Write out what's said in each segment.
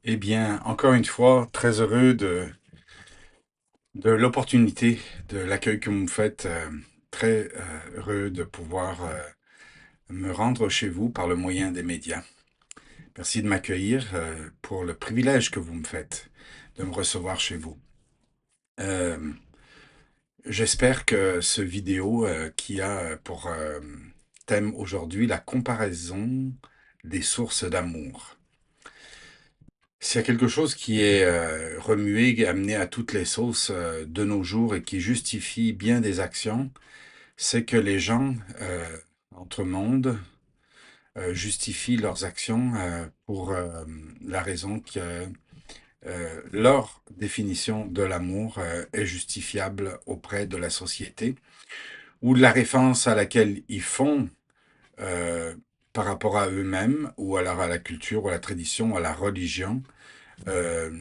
Eh bien, encore une fois, très heureux de l'opportunité, de l'accueil que vous me faites. Très heureux de pouvoir me rendre chez vous par le moyen des médias. Merci de m'accueillir pour le privilège que vous me faites de me recevoir chez vous. Euh, J'espère que ce vidéo qui a pour thème aujourd'hui la comparaison des sources d'amour. S'il y a quelque chose qui est remué, amené à toutes les sauces de nos jours et qui justifie bien des actions, c'est que les gens, entre mondes, justifient leurs actions pour la raison que leur définition de l'amour est justifiable auprès de la société ou de la référence à laquelle ils font euh, par rapport à eux-mêmes ou alors à la culture ou à la tradition ou à la religion euh,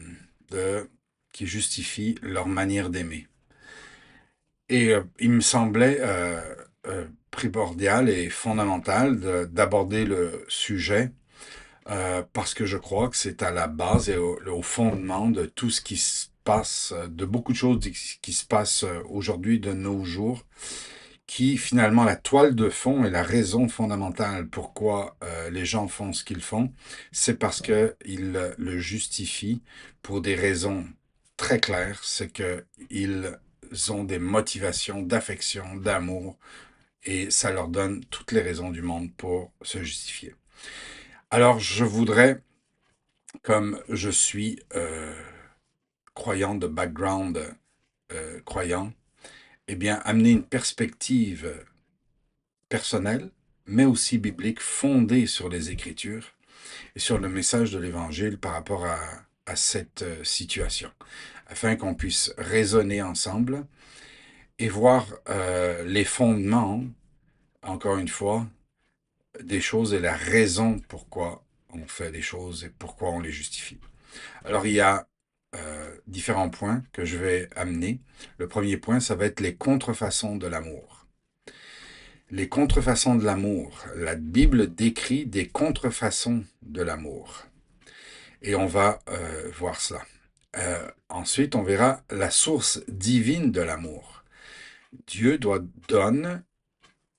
de, qui justifie leur manière d'aimer. Et il me semblait primordial et fondamental d'aborder le sujet parce que je crois que c'est à la base et au fondement de tout ce qui se passe, de beaucoup de choses qui se passent aujourd'hui de nos jours, qui finalement la toile de fond et la raison fondamentale pourquoi les gens font ce qu'ils font, c'est parce qu'ils le justifient pour des raisons très claires, c'est qu'ils ont des motivations d'affection, d'amour, et ça leur donne toutes les raisons du monde pour se justifier. Alors je voudrais, comme je suis croyant de background croyant, eh bien amener une perspective personnelle, mais aussi biblique, fondée sur les Écritures et sur le message de l'Évangile par rapport à cette situation, afin qu'on puisse raisonner ensemble et voir les fondements, encore une fois, des choses et la raison pourquoi on fait les choses et pourquoi on les justifie. Alors, il y a différents points que je vais amener. Le premier point, ça va être les contrefaçons de l'amour. Les contrefaçons de l'amour. La Bible décrit des contrefaçons de l'amour. Et on va voir cela. Ensuite, on verra la source divine de l'amour. Dieu donne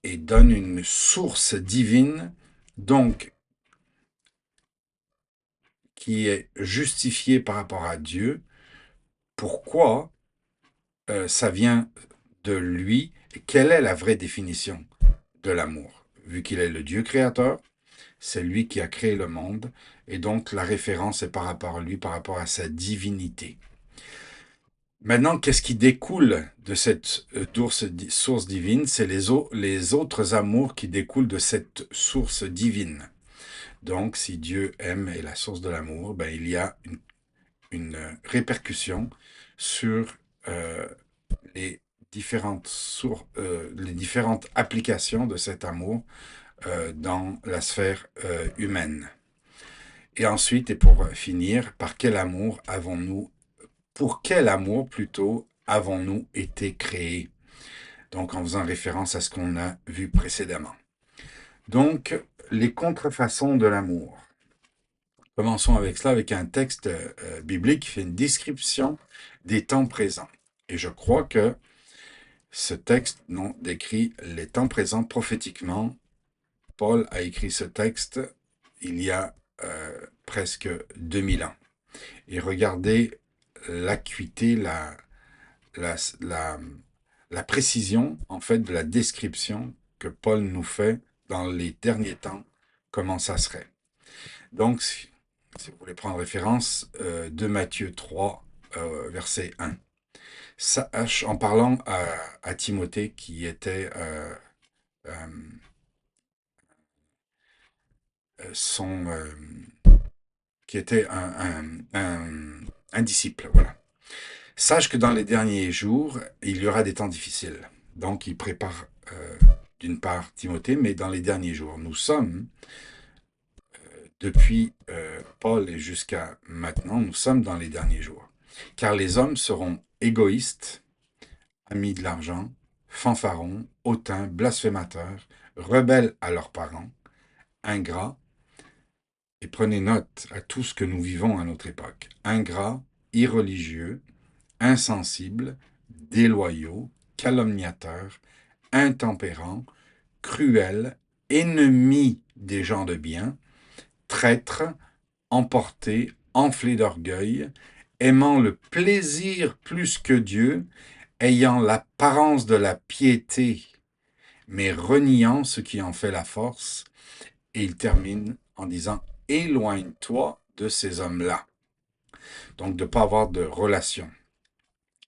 et donne une source divine, donc qui est justifiée par rapport à Dieu. Pourquoi ça vient de lui et quelle est la vraie définition de l'amour? Vu qu'il est le Dieu créateur, c'est lui qui a créé le monde et donc la référence est par rapport à lui, par rapport à sa divinité. Maintenant, qu'est-ce qui découle de cette source divine? C'est les autres amours qui découlent de cette source divine. Donc, si Dieu aime et la source de l'amour, ben, il y a une répercussion sur les les différentes applications de cet amour dans la sphère humaine. Et ensuite, et pour finir, pour quel amour plutôt, avons-nous été créés? Donc, en faisant référence à ce qu'on a vu précédemment. Donc, les contrefaçons de l'amour. Commençons avec cela, avec un texte biblique qui fait une description des temps présents. Et je crois que ce texte décrit les temps présents prophétiquement. Paul a écrit ce texte il y a presque 2000 ans. Et regardez l'acuité, la, la, la précision, en fait, de la description que Paul nous fait dans les derniers temps, comment ça serait. Donc, si vous voulez prendre référence, de Matthieu 3, verset 1. Sache, en parlant à Timothée, qui était euh, son, qui était un disciple, voilà. Sache que dans les derniers jours, il y aura des temps difficiles. Donc, il prépare d'une part Timothée, mais dans les derniers jours. Nous sommes, depuis Paul et jusqu'à maintenant, nous sommes dans les derniers jours. Car les hommes seront égoïstes, amis de l'argent, fanfarons, hautains, blasphémateurs, rebelles à leurs parents, ingrats, et prenez note à tout ce que nous vivons à notre époque. Ingrats, irreligieux, insensibles, déloyaux, calomniateurs, intempérants, cruels, ennemis des gens de bien, traîtres, emportés, enflés d'orgueil, aimant le plaisir plus que Dieu, ayant l'apparence de la piété, mais reniant ce qui en fait la force. Et il termine en disant « Éloigne-toi de ces hommes-là ». Donc, de ne pas avoir de relation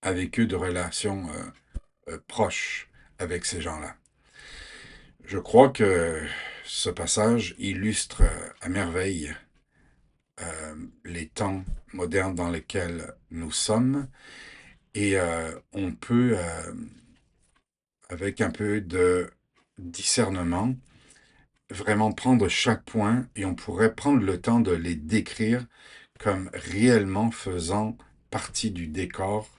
avec eux, de relation proche avec ces gens-là. Je crois que ce passage illustre à merveille les temps modernes dans lesquels nous sommes et on peut, avec un peu de discernement, vraiment prendre chaque point et on pourrait prendre le temps de les décrire comme réellement faisant partie du décor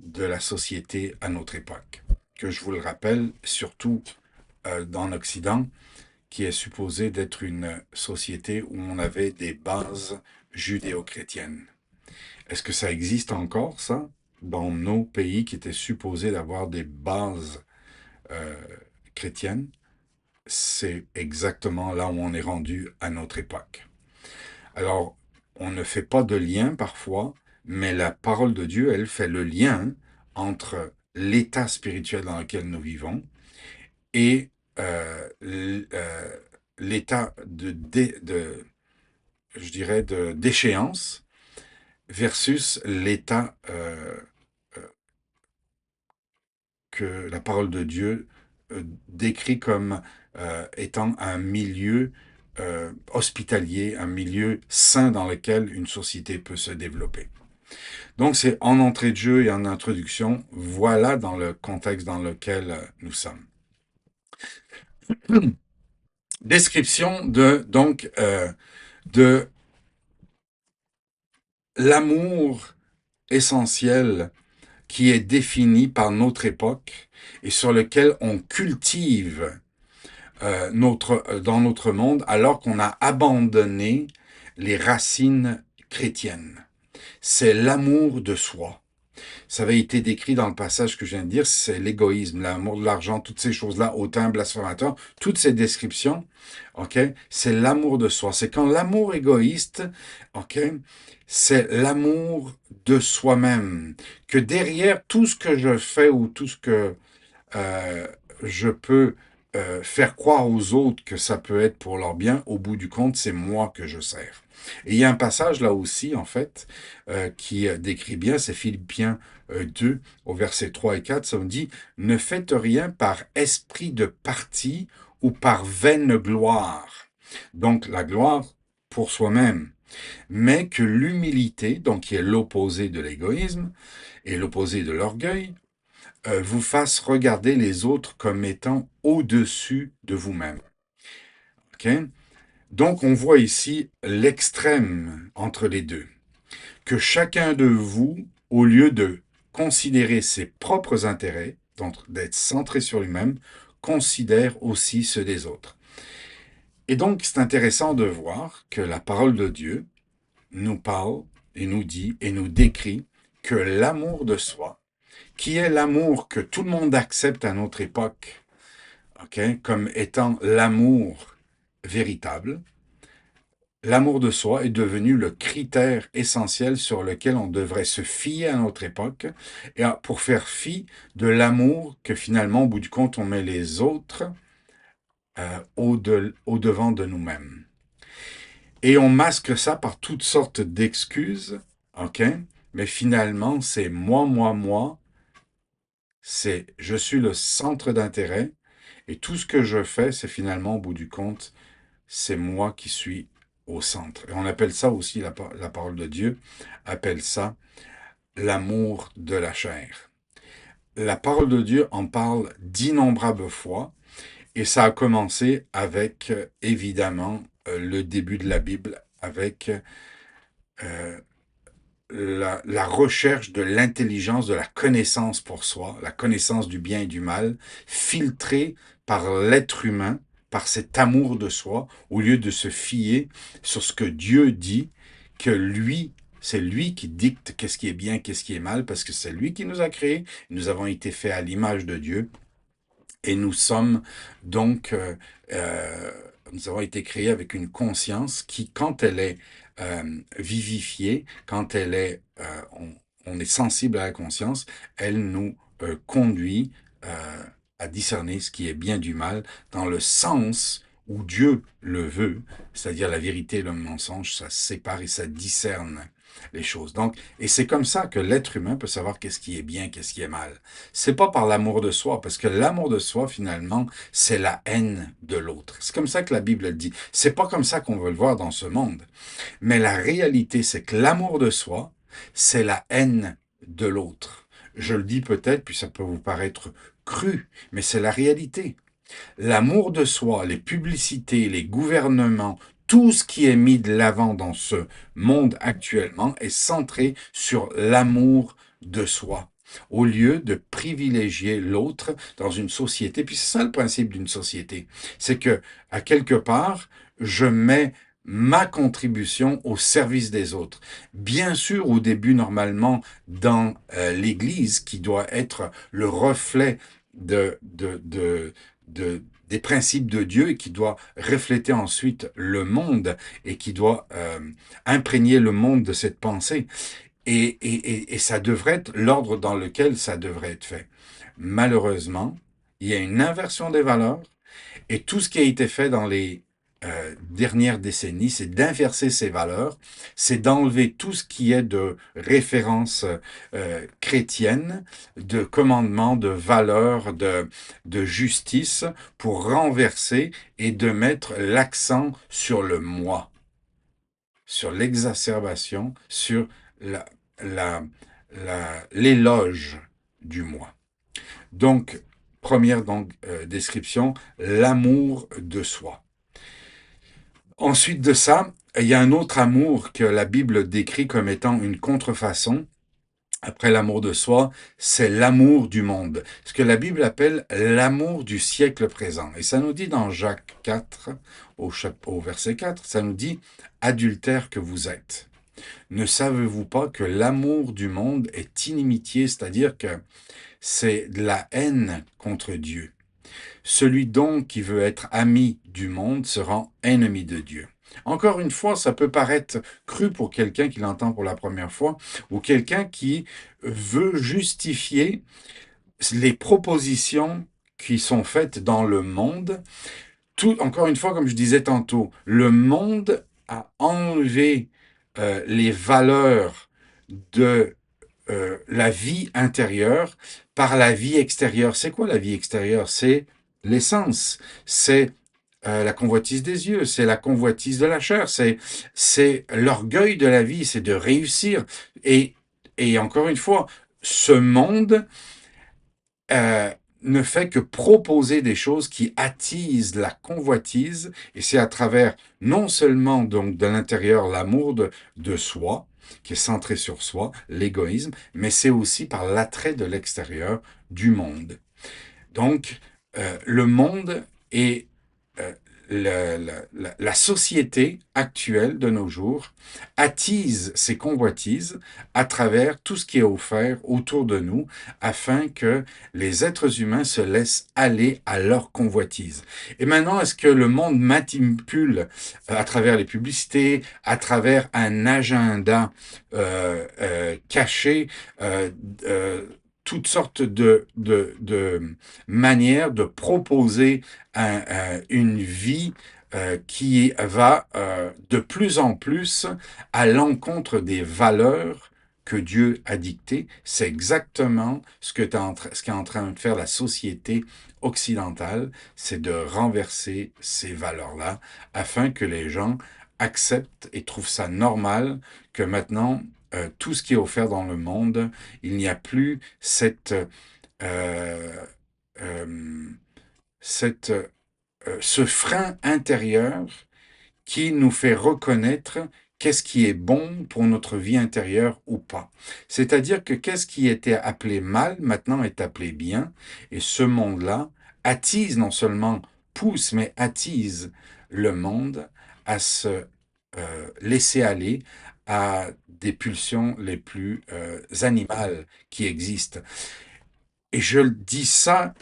de la société à notre époque. Que je vous le rappelle, surtout dans l'Occident, qui est supposé d'être une société où on avait des bases judéo-chrétiennes. Est-ce que ça existe encore, ça, dans nos pays qui étaient supposés d'avoir des bases euh, chrétiennes? C'est exactement là où on est rendu à notre époque. Alors, on ne fait pas de lien parfois, mais la parole de Dieu, elle fait le lien entre l'état spirituel dans lequel nous vivons et l'état je dirais, d'échéance versus l'état que la parole de Dieu décrit comme étant un milieu hospitalier, un milieu sain dans lequel une société peut se développer. Donc c'est en entrée de jeu et en introduction, voilà dans le contexte dans lequel nous sommes. Description de l'amour essentiel qui est défini par notre époque et sur lequel on cultive dans notre monde alors qu'on a abandonné les racines chrétiennes. C'est l'amour de soi. Ça avait été décrit dans le passage que je viens de dire, c'est l'égoïsme, l'amour de l'argent, toutes ces choses-là, hautain, blasphémateur, toutes ces descriptions, ok, c'est l'amour de soi. C'est quand l'amour égoïste, ok, c'est l'amour de soi-même. Que derrière tout ce que je fais ou tout ce que euh, je peux faire croire aux autres que ça peut être pour leur bien, au bout du compte, c'est moi que je sers. Et il y a un passage là aussi, en fait, qui décrit bien, c'est Philippiens 2, au verset 3 et 4, ça me dit « Ne faites rien par esprit de parti ou par vaine gloire. » Donc la gloire pour soi-même, mais que l'humilité, donc qui est l'opposé de l'égoïsme et l'opposé de l'orgueil, vous fasse regarder les autres comme étant au-dessus de vous-même. Okay? Donc, on voit ici l'extrême entre les deux. Que chacun de vous, au lieu de considérer ses propres intérêts, donc d'être centré sur lui-même, considère aussi ceux des autres. Et donc, c'est intéressant de voir que la parole de Dieu nous parle et nous dit et nous décrit que l'amour de soi, qui est l'amour que tout le monde accepte à notre époque, okay, comme étant l'amour véritable, l'amour de soi est devenu le critère essentiel sur lequel on devrait se fier à notre époque, et pour faire fi de l'amour que finalement, au bout du compte, on met les autres au-devant de nous-mêmes. Et on masque ça par toutes sortes d'excuses, ok? Mais finalement, c'est moi, c'est je suis le centre d'intérêt, et tout ce que je fais, c'est finalement, au bout du compte, c'est moi qui suis au centre. Et on appelle ça aussi, la parole de Dieu appelle ça l'amour de la chair. La parole de Dieu en parle d'innombrables fois, et ça a commencé avec, évidemment, le début de la Bible, avec la recherche de l'intelligence, de la connaissance pour soi, la connaissance du bien et du mal, filtrée par l'être humain, par cet amour de soi, au lieu de se fier sur ce que Dieu dit, que lui, c'est lui qui dicte qu'est-ce qui est bien, qu'est-ce qui est mal, parce que c'est lui qui nous a créés, nous avons été faits à l'image de Dieu, et nous sommes donc, euh, nous avons été créés avec une conscience qui, quand elle est vivifiée, quand elle est, on est sensible à la conscience, elle nous conduit à discerner ce qui est bien du mal dans le sens où Dieu le veut, c'est-à-dire la vérité et le mensonge, ça sépare et ça discerne les choses. Donc, et c'est comme ça que l'être humain peut savoir qu'est-ce qui est bien, qu'est-ce qui est mal. C'est pas par l'amour de soi, parce que l'amour de soi, finalement, c'est la haine de l'autre. C'est comme ça que la Bible le dit. C'est pas comme ça qu'on veut le voir dans ce monde. Mais la réalité, c'est que l'amour de soi, c'est la haine de l'autre. Je le dis peut-être, puis ça peut vous paraître cru, mais c'est la réalité. L'amour de soi, les publicités, les gouvernements, tout ce qui est mis de l'avant dans ce monde actuellement est centré sur l'amour de soi, au lieu de privilégier l'autre dans une société. Puis c'est ça le principe d'une société, c'est que, à quelque part, je mets ma contribution au service des autres. Bien sûr, au début, normalement, dans l'Église, qui doit être le reflet des principes de Dieu et qui doit refléter ensuite le monde et qui doit imprégner le monde de cette pensée. Et ça devrait être l'ordre dans lequel ça devrait être fait. Malheureusement, il y a une inversion des valeurs et tout ce qui a été fait dans les dernières décennies, c'est d'inverser ces valeurs, c'est d'enlever tout ce qui est de référence chrétienne, de commandements, de valeurs, de justice, pour renverser et de mettre l'accent sur le moi, sur l'exacerbation, sur la, la, l'éloge du moi. Donc, première description, l'amour de soi. Ensuite de ça, il y a un autre amour que la Bible décrit comme étant une contrefaçon. Après l'amour de soi, c'est l'amour du monde. Ce que la Bible appelle l'amour du siècle présent. Et ça nous dit dans Jacques 4, au verset 4, ça nous dit « Adultère que vous êtes. Ne savez-vous pas que l'amour du monde est inimitié, c'est-à-dire que c'est de la haine contre Dieu. Celui donc qui veut être ami du monde se rend ennemi de Dieu. » Encore une fois, ça peut paraître cru pour quelqu'un qui l'entend pour la première fois ou quelqu'un qui veut justifier les propositions qui sont faites dans le monde. Encore une fois, comme je disais tantôt, le monde a enlevé les valeurs de la vie intérieure par la vie extérieure. C'est quoi la vie extérieure? C'est l'essence, c'est la convoitise des yeux, c'est la convoitise de la chair, c'est l'orgueil de la vie, c'est de réussir. Et encore une fois, ce monde ne fait que proposer des choses qui attisent la convoitise, et c'est à travers non seulement donc de l'intérieur l'amour de soi, qui est centré sur soi, l'égoïsme, mais c'est aussi par l'attrait de l'extérieur du monde. Donc, le monde est la société actuelle de nos jours attise ces convoitises à travers tout ce qui est offert autour de nous afin que les êtres humains se laissent aller à leur convoitise. Et maintenant, est-ce que le monde manipule à travers les publicités, à travers un agenda caché, toutes sortes de manières de proposer une vie qui va de plus en plus à l'encontre des valeurs que Dieu a dictées. C'est exactement ce qu'est en train de faire la société occidentale, c'est de renverser ces valeurs-là afin que les gens acceptent et trouvent ça normal que maintenant, tout ce qui est offert dans le monde, il n'y a plus euh, euh, ce frein intérieur qui nous fait reconnaître qu'est-ce qui est bon pour notre vie intérieure ou pas. C'est-à-dire que qu'est-ce qui était appelé mal, maintenant est appelé bien, et ce monde-là attise non seulement pousse, mais attise le monde à se laisser aller à des pulsions les plus animales qui existent. Et je dis ça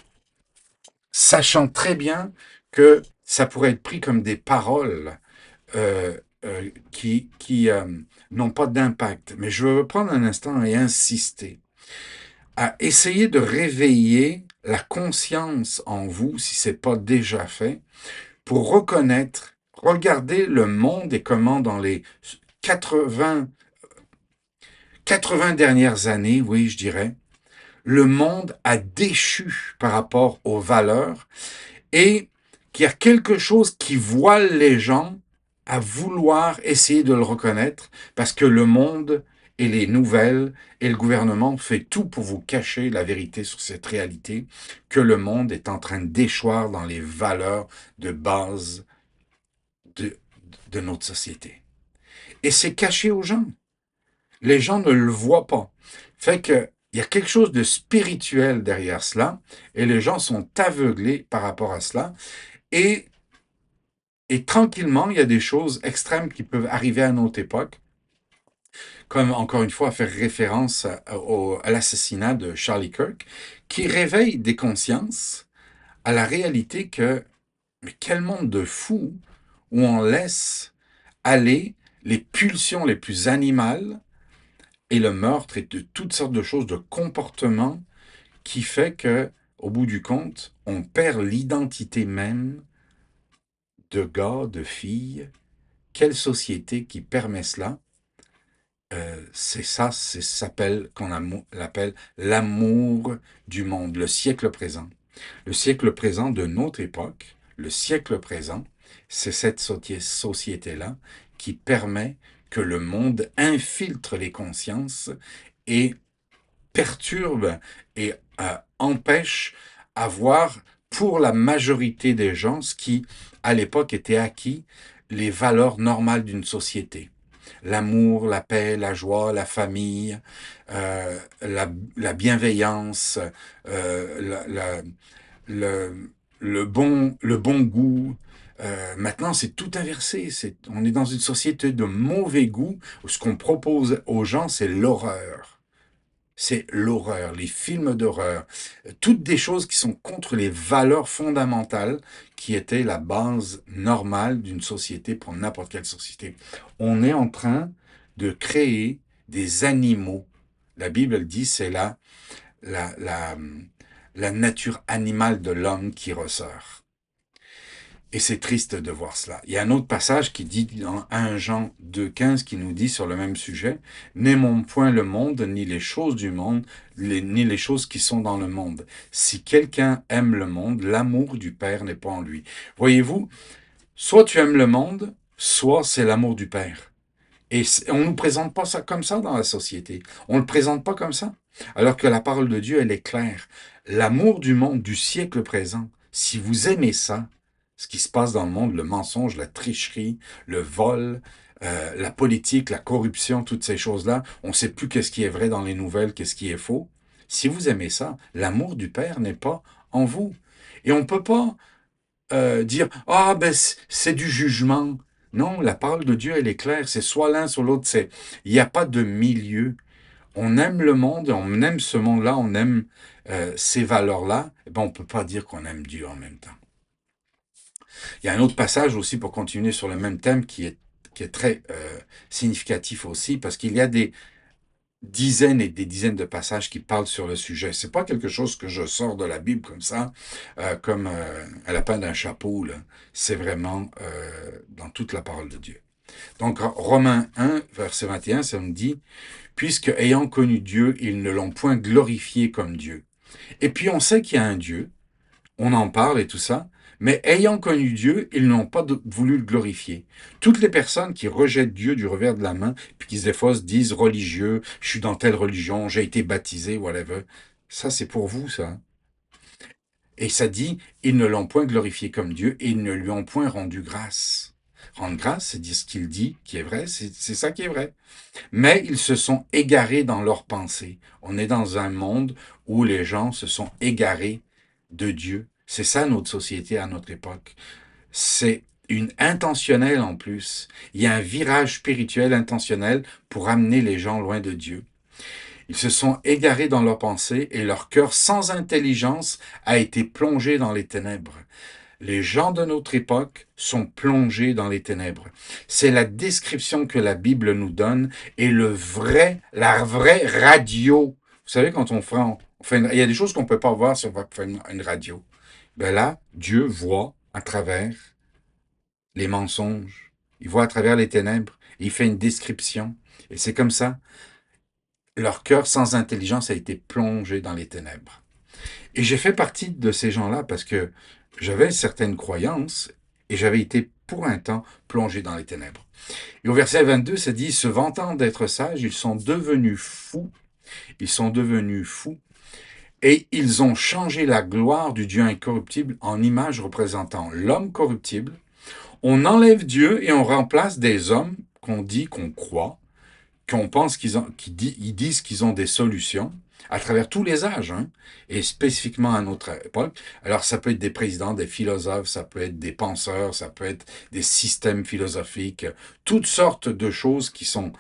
sachant très bien que ça pourrait être pris comme des paroles qui n'ont pas d'impact. Mais je veux prendre un instant et insister à essayer de réveiller la conscience en vous, si ce n'est pas déjà fait, pour reconnaître, regarder le monde et comment dans les 80, 80 dernières années, oui, je dirais, le monde a déchu par rapport aux valeurs et qu'il y a quelque chose qui voile les gens à vouloir essayer de le reconnaître parce que le monde et les nouvelles et le gouvernement fait tout pour vous cacher la vérité sur cette réalité que le monde est en train d'échoir dans les valeurs de base de, de notre société. Et c'est caché aux gens. Les gens ne le voient pas. Fait que il y a quelque chose de spirituel derrière cela et les gens sont aveuglés par rapport à cela. Et, et tranquillement, il y a des choses extrêmes qui peuvent arriver à notre époque, comme encore une fois faire référence à l'assassinat de Charlie Kirk, qui réveille des consciences à la réalité que, mais quel monde de fou où on laisse aller les pulsions les plus animales et le meurtre et de toutes sortes de choses, de comportements qui fait que, au bout du compte, on perd l'identité même de gars, de filles. Quelle société qui permet cela? C'est ça, c'est s'appelle qu'on l'appelle l'amour du monde, le siècle présent. Le siècle présent de notre époque, le siècle présent, c'est cette société-là qui permet que le monde infiltre les consciences et perturbe et empêche avoir pour la majorité des gens ce qui, à l'époque, était acquis, les valeurs normales d'une société. L'amour, la paix, la joie, la famille, la bienveillance, le bon goût. Maintenant, c'est tout inversé. On est dans une société de mauvais goût où ce qu'on propose aux gens, c'est l'horreur. C'est l'horreur, les films d'horreur, toutes des choses qui sont contre les valeurs fondamentales qui étaient la base normale d'une société pour n'importe quelle société. On est en train de créer des animaux. La Bible elle dit c'est la, la, la nature animale de l'homme qui ressort. Et c'est triste de voir cela. Il y a un autre passage qui dit dans 1 Jean 2,15 qui nous dit sur le même sujet, « N'aimons point le monde, ni les choses du monde, ni les choses qui sont dans le monde. Si quelqu'un aime le monde, l'amour du Père n'est pas en lui. » Voyez-vous, soit tu aimes le monde, soit c'est l'amour du Père. Et on ne nous présente pas ça comme ça dans la société. On ne le présente pas comme ça. Alors que la parole de Dieu, elle est claire. L'amour du monde, du siècle présent, si vous aimez ça, ce qui se passe dans le monde, le mensonge, la tricherie, le vol, la politique, la corruption, toutes ces choses-là, on ne sait plus qu'est-ce qui est vrai dans les nouvelles, qu'est-ce qui est faux. Si vous aimez ça, l'amour du Père n'est pas en vous. Et on ne peut pas dire « Ah, ben, c'est du jugement ». Non, la parole de Dieu, elle est claire, c'est soit l'un, soit l'autre. Il n'y a pas de milieu. On aime le monde, on aime ce monde-là, on aime ces valeurs-là. Eh ben, on ne peut pas dire qu'on aime Dieu en même temps. Il y a un autre passage aussi pour continuer sur le même thème qui est très significatif aussi, parce qu'il y a des dizaines et des dizaines de passages qui parlent sur le sujet. C'est pas quelque chose que je sors de la Bible comme ça, comme à la fin d'un chapeau. C'est vraiment dans toute la parole de Dieu. Donc, Romains 1, verset 21, ça me dit « Puisque, ayant connu Dieu, ils ne l'ont point glorifié comme Dieu. » Et puis, on sait qu'il y a un Dieu, on en parle et tout ça, mais ayant connu Dieu, ils n'ont pas voulu le glorifier. Toutes les personnes qui rejettent Dieu du revers de la main, puis qui des fois se disent religieux, je suis dans telle religion, j'ai été baptisé, whatever, ça c'est pour vous, ça. Et ça dit, ils ne l'ont point glorifié comme Dieu et ils ne lui ont point rendu grâce. Rendre grâce, c'est dire ce qu'il dit qui est vrai, c'est ça qui est vrai. Mais ils se sont égarés dans leurs pensées. On est dans un monde où les gens se sont égarés de Dieu C'est ça notre société à notre époque. C'est une intentionnelle en plus. Il y a un virage spirituel intentionnel pour amener les gens loin de Dieu. Ils se sont égarés dans leurs pensées et leur cœur sans intelligence a été plongé dans les ténèbres. Les gens de notre époque sont plongés dans les ténèbres. C'est la description que la Bible nous donne et la vraie radio. Vous savez, quand il y a des choses qu'on ne peut pas voir si on va faire une radio. Ben là, Dieu voit à travers les mensonges. Il voit à travers les ténèbres. Il fait une description. Et c'est comme ça. Leur cœur sans intelligence a été plongé dans les ténèbres. Et j'ai fait partie de ces gens-là parce que j'avais certaines croyances et j'avais été pour un temps plongé dans les ténèbres. Et au verset 22, ça dit, se vantant d'être sages, ils sont devenus fous, et ils ont changé la gloire du Dieu incorruptible en image représentant l'homme corruptible. On enlève Dieu et on remplace des hommes qu'on dit qu'on croit, qu'on pense ils disent qu'ils ont des solutions à travers tous les âges, hein, et spécifiquement à notre époque. Alors, ça peut être des présidents, des philosophes, ça peut être des penseurs, ça peut être des systèmes philosophiques, toutes sortes de choses qui sont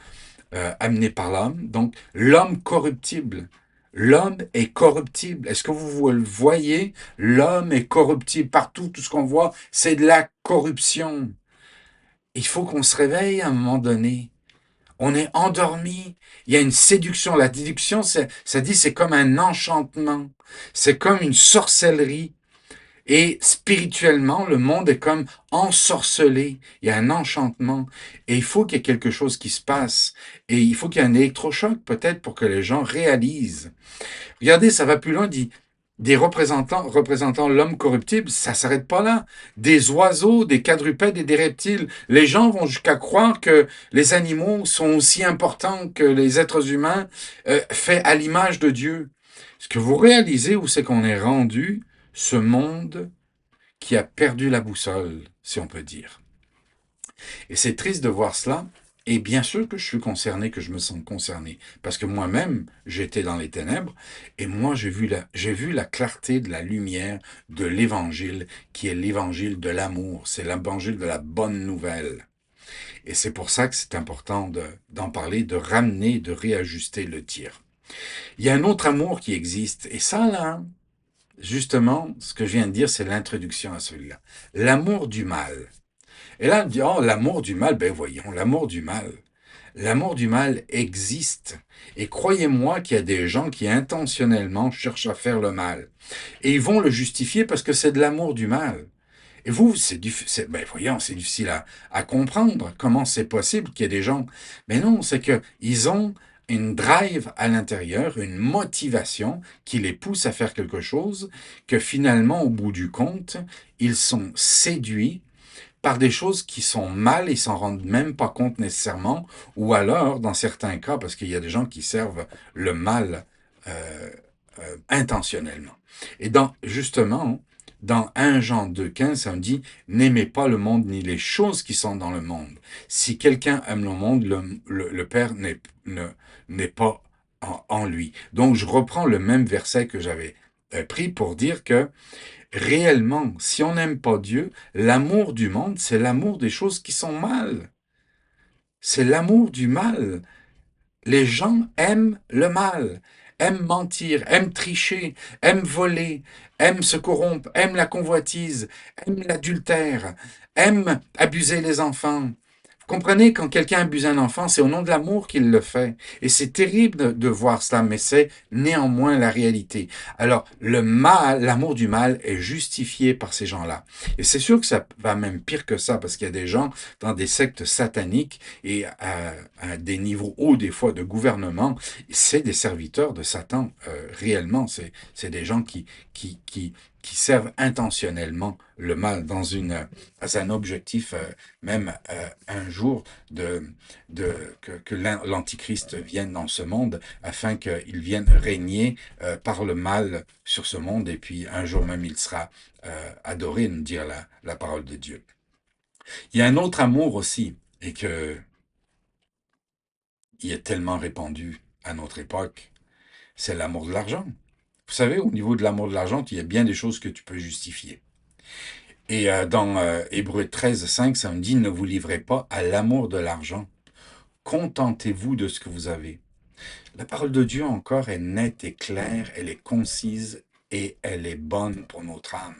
amenées par l'homme. Donc, l'homme corruptible. L'homme est corruptible. Est-ce que vous le voyez? L'homme est corruptible. Partout, tout ce qu'on voit, c'est de la corruption. Il faut qu'on se réveille à un moment donné. On est endormi. Il y a une séduction. La séduction, ça dit, c'est comme un enchantement. C'est comme une sorcellerie. Et spirituellement, le monde est comme ensorcelé. Il y a un enchantement. Et il faut qu'il y ait quelque chose qui se passe. Et il faut qu'il y ait un électrochoc, peut-être, pour que les gens réalisent. Regardez, ça va plus loin, dit des représentant l'homme corruptible, ça s'arrête pas là. Des oiseaux, des quadrupèdes et des reptiles. Les gens vont jusqu'à croire que les animaux sont aussi importants que les êtres humains, faits à l'image de Dieu. Est-ce que vous réalisez où c'est qu'on est rendu, ce monde qui a perdu la boussole, si on peut dire? Et c'est triste de voir cela. Et bien sûr que je suis concerné, que je me sens concerné, parce que moi-même, j'étais dans les ténèbres, et moi, j'ai vu la clarté de la lumière de l'Évangile, qui est l'Évangile de l'amour, c'est l'Évangile de la bonne nouvelle. Et c'est pour ça que c'est important d'en parler, de ramener, de réajuster le tir. Il y a un autre amour qui existe, et ça, là, justement, ce que je viens de dire, c'est l'introduction à celui-là. L'amour du mal. Et là, on dit, oh, l'amour du mal, ben voyons, l'amour du mal. L'amour du mal existe. Et croyez-moi qu'il y a des gens qui intentionnellement cherchent à faire le mal. Et ils vont le justifier parce que c'est de l'amour du mal. Et vous, ben voyons, c'est difficile à comprendre. Comment c'est possible qu'il y ait des gens... Mais non, c'est qu'ils ont une drive à l'intérieur, une motivation qui les pousse à faire quelque chose, que finalement, au bout du compte, ils sont séduits par des choses qui sont mal et s'en rendent même pas compte nécessairement, ou alors, dans certains cas, parce qu'il y a des gens qui servent le mal euh, intentionnellement. Et justement, dans 1 Jean 2,15, ça me dit, n'aimez pas le monde ni les choses qui sont dans le monde. Si quelqu'un aime le monde, le Père n'est pas en lui. Donc, je reprends le même verset que j'avais pris pour dire que réellement, si on n'aime pas Dieu, l'amour du monde, c'est l'amour des choses qui sont mal. C'est l'amour du mal. Les gens aiment le mal, aiment mentir, aiment tricher, aiment voler, aiment se corrompre, aiment la convoitise, aiment l'adultère, aiment abuser les enfants. Vous comprenez, quand quelqu'un abuse un enfant, c'est au nom de l'amour qu'il le fait. Et c'est terrible de voir cela, mais c'est néanmoins la réalité. Alors, le mal, l'amour du mal est justifié par ces gens-là. Et c'est sûr que ça va même pire que ça, parce qu'il y a des gens dans des sectes sataniques et à des niveaux hauts, des fois, de gouvernement, c'est des serviteurs de Satan, réellement. C'est des gens qui servent intentionnellement le mal à un objectif, même un jour, que l'Antichrist vienne dans ce monde afin qu'il vienne régner par le mal sur ce monde et puis un jour même il sera adoré, nous dire la parole de Dieu. Il y a un autre amour aussi et que il est tellement répandu à notre époque, c'est l'amour de l'argent. Vous savez, au niveau de l'amour de l'argent, il y a bien des choses que tu peux justifier. Et dans Hébreux 13, 5, ça me dit, ne vous livrez pas à l'amour de l'argent. Contentez-vous de ce que vous avez. La parole de Dieu encore est nette et claire, elle est concise et elle est bonne pour notre âme.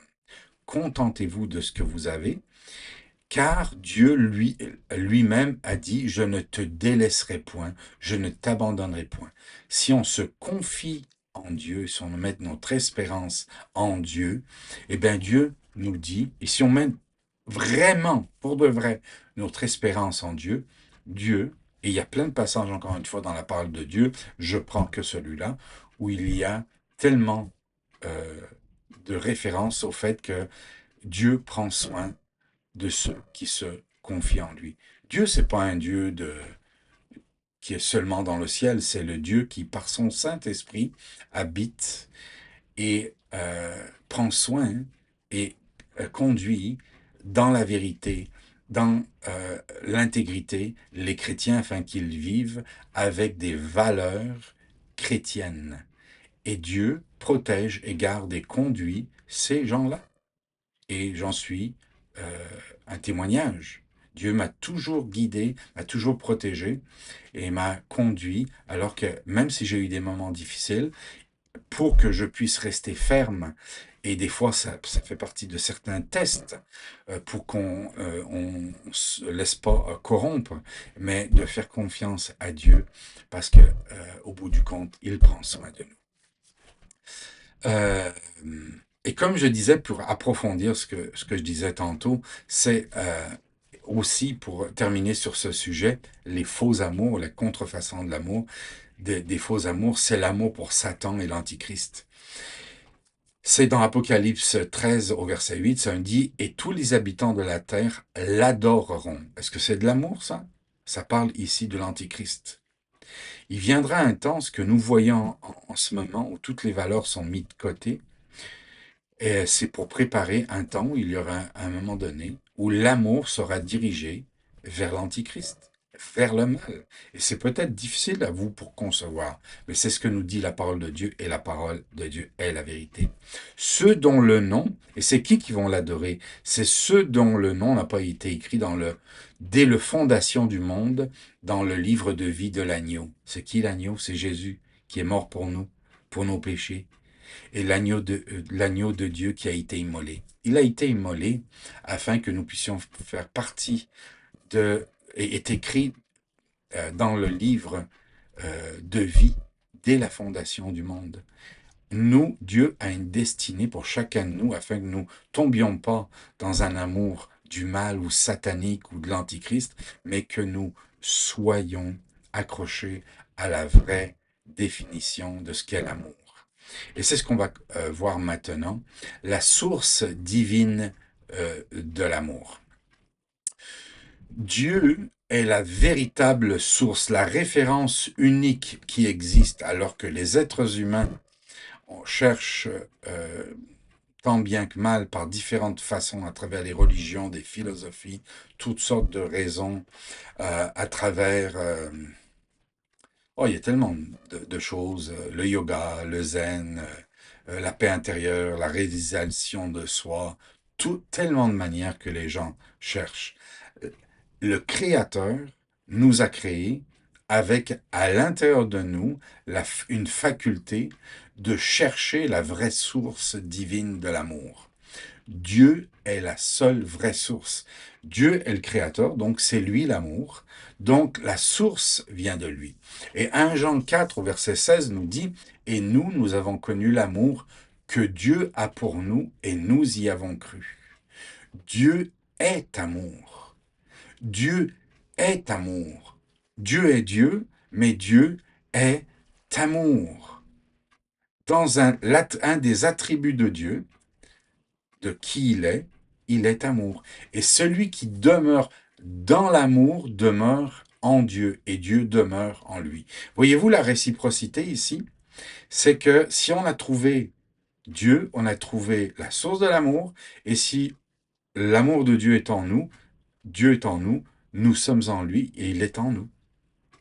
Contentez-vous de ce que vous avez, car Dieu lui-même a dit, je ne te délaisserai point, je ne t'abandonnerai point. Si on se confie en Dieu, si on met notre espérance en Dieu, eh bien Dieu nous dit, et si on met vraiment, pour de vrai, notre espérance en Dieu, Dieu, et il y a plein de passages encore une fois dans la parole de Dieu, je prends que celui-là, où il y a tellement euh, de références au fait que Dieu prend soin de ceux qui se confient en lui. Dieu, c'est pas un Dieu qui est seulement dans le ciel, c'est le Dieu qui, par son Saint-Esprit, habite et prend soin et conduit dans la vérité, dans l'intégrité, les chrétiens afin qu'ils vivent avec des valeurs chrétiennes. Et Dieu protège et garde et conduit ces gens-là. Et j'en suis euh, un témoignage. Dieu m'a toujours guidé, m'a toujours protégé et m'a conduit, alors que même si j'ai eu des moments difficiles, pour que je puisse rester ferme, et des fois ça fait partie de certains tests, pour qu'on on se laisse pas corrompre, mais de faire confiance à Dieu, parce que au bout du compte, il prend soin de nous. Euh, et comme je disais, pour approfondir ce que je disais tantôt, c'est aussi, pour terminer sur ce sujet, les faux amours, la contrefaçon de l'amour, des faux amours, c'est l'amour pour Satan et l'Antichrist. C'est dans Apocalypse 13 au verset 8, ça dit « Et tous les habitants de la terre l'adoreront ». Est-ce que c'est de l'amour, ça? Ça parle ici de l'Antichrist. Il viendra un temps, ce que nous voyons en ce moment, où toutes les valeurs sont mises de côté, et c'est pour préparer un temps où il y aura un moment donné où l'amour sera dirigé vers l'Antichrist, vers le mal. Et c'est peut-être difficile à vous pour concevoir, mais c'est ce que nous dit la parole de Dieu, et la parole de Dieu est la vérité. Ceux dont le nom, et c'est qui vont l'adorer? C'est ceux dont le nom n'a pas été écrit dès le fondation du monde, dans le livre de vie de l'agneau. C'est qui l'agneau? C'est Jésus, qui est mort pour nous, pour nos péchés, et l'agneau de Dieu qui a été immolé. Il a été immolé afin que nous puissions faire partie et est écrit dans le livre de vie dès la fondation du monde. Nous, Dieu a une destinée pour chacun de nous afin que nous ne tombions pas dans un amour du mal ou satanique ou de l'antichrist, mais que nous soyons accrochés à la vraie définition de ce qu'est l'amour. Et c'est ce qu'on va voir maintenant, la source divine de l'amour. Dieu est la véritable source, la référence unique qui existe, alors que les êtres humains on cherche tant bien que mal par différentes façons à travers les religions, des philosophies, toutes sortes de raisons, à travers... oh, il y a tellement de choses, le yoga, le zen, la paix intérieure, la réalisation de soi, tellement de manières que les gens cherchent. Le Créateur nous a créés avec à l'intérieur de nous une faculté de chercher la vraie source divine de l'amour. Dieu est la seule vraie source. Dieu est le créateur, donc c'est lui l'amour. Donc la source vient de lui. Et 1 Jean 4 au verset 16 nous dit, « Et nous avons connu l'amour que Dieu a pour nous et nous y avons cru. » Dieu est amour. Dieu est amour. Dieu est Dieu, mais Dieu est amour. Dans un des attributs de Dieu, de qui il est amour. Et celui qui demeure dans l'amour demeure en Dieu, et Dieu demeure en lui. Voyez-vous la réciprocité ici? C'est que si on a trouvé Dieu, on a trouvé la source de l'amour, et si l'amour de Dieu est en nous, Dieu est en nous, nous sommes en lui, et il est en nous.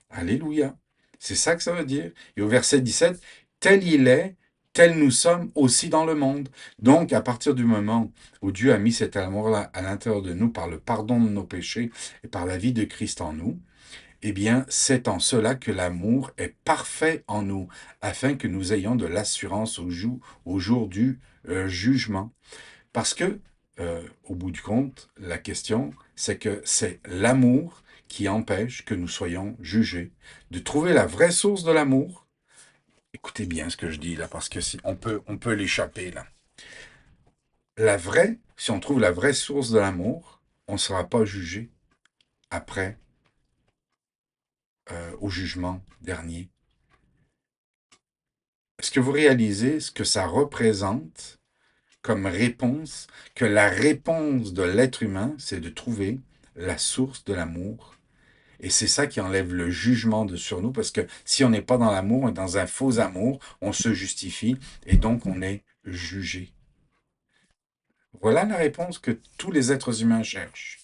Alléluia. C'est ça que ça veut dire. Et au verset 17, tel il est, tels nous sommes aussi dans le monde. Donc, à partir du moment où Dieu a mis cet amour-là à l'intérieur de nous par le pardon de nos péchés et par la vie de Christ en nous, eh bien, c'est en cela que l'amour est parfait en nous, afin que nous ayons de l'assurance au jour du jugement. Parce que, au bout du compte, la question, c'est que c'est l'amour qui empêche que nous soyons jugés. De trouver la vraie source de l'amour, écoutez bien ce que je dis là, parce que si, on peut l'échapper là. Si on trouve la vraie source de l'amour, on ne sera pas jugé après, au jugement dernier. Est-ce que vous réalisez ce que ça représente comme réponse, que la réponse de l'être humain, c'est de trouver la source de l'amour. Et c'est ça qui enlève le jugement sur nous, parce que si on n'est pas dans l'amour, on est dans un faux amour, on se justifie, et donc on est jugé. Voilà la réponse que tous les êtres humains cherchent.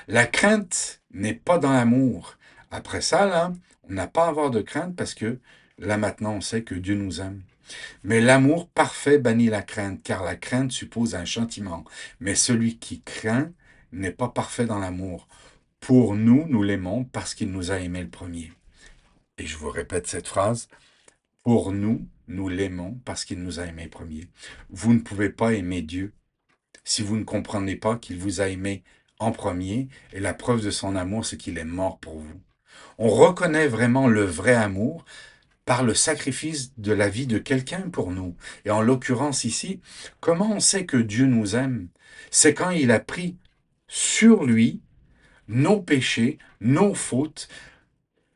La crainte n'est pas dans l'amour. Après ça, là, on n'a pas à avoir de crainte parce que là maintenant, on sait que Dieu nous aime. Mais l'amour parfait bannit la crainte, car la crainte suppose un châtiment. Mais celui qui craint n'est pas parfait dans l'amour. Pour nous, nous l'aimons parce qu'il nous a aimés le premier. Et je vous répète cette phrase. Pour nous, nous l'aimons parce qu'il nous a aimés le premier. Vous ne pouvez pas aimer Dieu si vous ne comprenez pas qu'il vous a aimé en premier. Et la preuve de son amour, c'est qu'il est mort pour vous. On reconnaît vraiment le vrai amour par le sacrifice de la vie de quelqu'un pour nous. Et en l'occurrence ici, comment on sait que Dieu nous aime? C'est quand il a pris sur lui nos péchés, nos fautes,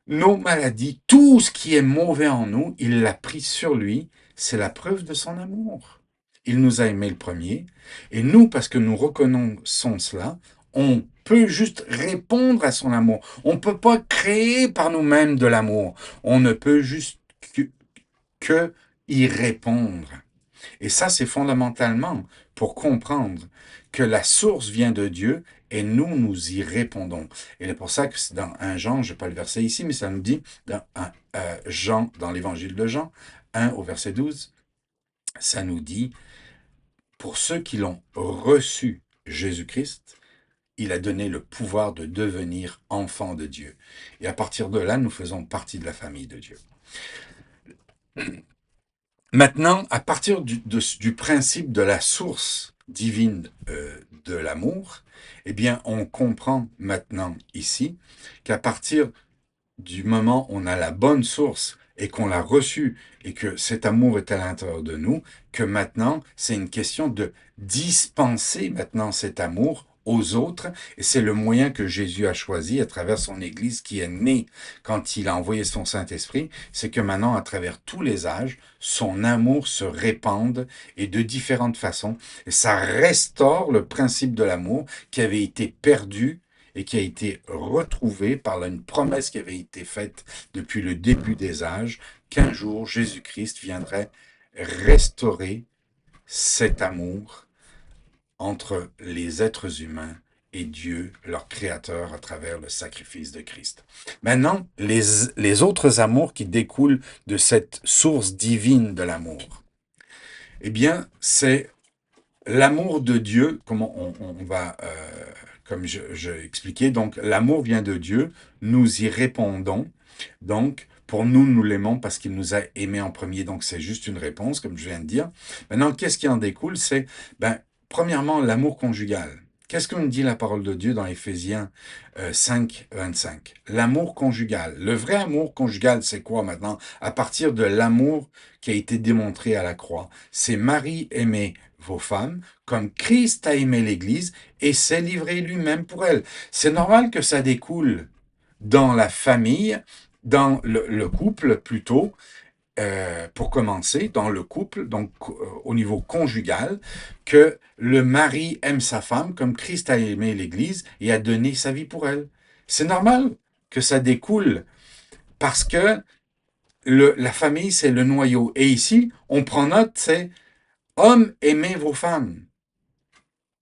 nos maladies, tout ce qui est mauvais en nous, il l'a pris sur lui. C'est la preuve de son amour. Il nous a aimés le premier. Et nous, parce que nous reconnaissons cela, on peut juste répondre à son amour. On ne peut pas créer par nous-mêmes de l'amour. On ne peut juste que y répondre. Et ça, c'est fondamentalement pour comprendre que la source vient de Dieu et nous, nous y répondons. Et c'est pour ça que c'est dans 1 Jean, je n'ai pas le verset ici, mais ça nous dit, dans Jean, dans l'évangile de Jean, 1 au verset 12, ça nous dit, pour ceux qui l'ont reçu, Jésus-Christ, il a donné le pouvoir de devenir enfants de Dieu. Et à partir de là, nous faisons partie de la famille de Dieu. Maintenant, à partir du principe de la source divine de l'amour, eh bien, on comprend maintenant ici qu'à partir du moment où on a la bonne source et qu'on l'a reçue et que cet amour est à l'intérieur de nous, que maintenant, c'est une question de dispenser maintenant cet amour aux autres, et c'est le moyen que Jésus a choisi à travers son Église qui est née quand il a envoyé son Saint-Esprit, c'est que maintenant, à travers tous les âges, son amour se répande et de différentes façons, et ça restaure le principe de l'amour qui avait été perdu et qui a été retrouvé par une promesse qui avait été faite depuis le début des âges, qu'un jour Jésus-Christ viendrait restaurer cet amour entre les êtres humains et Dieu, leur créateur, à travers le sacrifice de Christ. Maintenant, les autres amours qui découlent de cette source divine de l'amour, eh bien, c'est l'amour de Dieu, comment on va, comme je expliquais, donc l'amour vient de Dieu, nous y répondons, donc pour nous, nous l'aimons parce qu'il nous a aimés en premier, donc c'est juste une réponse, comme je viens de dire. Maintenant, qu'est-ce qui en découle? C'est, premièrement, l'amour conjugal. Qu'est-ce que nous dit la parole de Dieu dans Éphésiens 5, 25? L'amour conjugal. Le vrai amour conjugal, c'est quoi maintenant? À partir de l'amour qui a été démontré à la croix. C'est Marie aimée vos femmes, comme Christ a aimé l'Église et s'est livré lui-même pour elle. C'est normal que ça découle dans la famille, dans le couple plutôt, pour commencer, dans le couple, donc au niveau conjugal, que le mari aime sa femme comme Christ a aimé l'Église et a donné sa vie pour elle. C'est normal que ça découle parce que la famille, c'est le noyau. Et ici, on prend note, c'est hommes, aimez vos femmes.